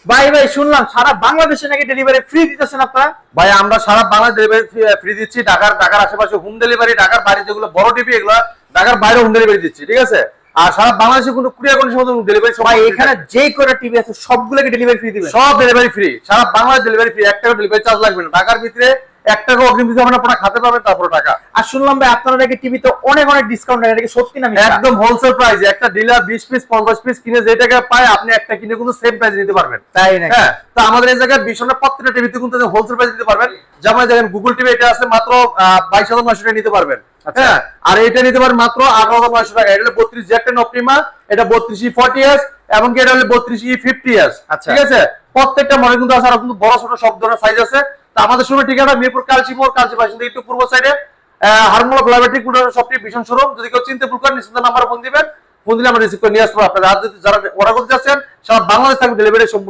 ভাই ভাই শুনলাম সারা বাংলাদেশে নাকি ডেলিভারি ফ্রি দিতেছেন আপনারা। ভাই আমরা সারা বাংলাদেশ ডেলিভারি ফ্রি দিচ্ছি। ঢাকার আশেপাশে হোম ডেলিভারি, ঢাকার বাইরে যেগুলো বড় টিভি এগুলো ঢাকার বাইরে হোম ডেলিভারি দিচ্ছি, ঠিক আছে। আর সারা বাংলাদেশে কোনো কুরিয়ার কন্ডিশন ডেলিভারি ভাই এখানে যেই কয়টা টিভি আছে সবগুলোকে ডেলিভারি ফ্রি দিবেন? সব ডেলিভারি ফ্রি, সারা বাংলাদেশ ডেলিভারি ফ্রি, 1 টাকা ডেলিভারি চার্জ লাগবে না। ঢাকার ভিতরে 1 টাকা অগ্রিম দিতে হবে না, আপনারা খাতে পাবেন তারপর টাকা। আর শুনলাম ভাই আপনারা নাকি টিভিতে অনেক অনেক ডিসকাউন্ট দেন, এটা কি সত্যি না মিথ্যা? একদম হোলসেল প্রাইস, একটা ডিলার 20 পিস 50 পিস কিনে যে টাকা পায় আপনি একটা কিনে কিন্তু সেম প্রাইস নিতে পারবেন। তাই নাকি? হ্যাঁ, তো আমাদের এই জায়গায় বিশনের প্রত্যেকটা টিভিতে কিন্তু হোলসেল প্রাইস দিতে পারবেন। যেমন দেখেন গুগল টিভি এটা আছে মাত্র 22,900 টাকা নিতে পারবেন। হ্যাঁ, আর এটা নিতে পারেন মাত্র 18,900 টাকা। এটা হলো 32 জেড অপটিমা, এটা 32E 40s এবং এটা হলো 32E 50s। ঠিক আছে, প্রত্যেকটা মডেল কিন্তু আছে, আর কিন্তু বড় ছোট সব ধরনের সাইজ আছে। তো আমাদের শোরুমের ঠিকানা মিরপুর কালচি মোড়, কালচি বাসিন্দা থেকে একটু পূর্ব সাইডে হারমোলা কোলাবেটিক সবটি ভীষণ শোরুম। যদি কেউ চিনতে ভুল করেন নিশ্চিত নাম্বার ফোন দিবেন, ফোন দিলে আমরা রিসিভ করে নিয়ে আসবো আপনাদের। আর যদি যারা অর্ডার করতে যাচ্ছেন সারা বাংলাদেশ থাকবে ডেলিভারি।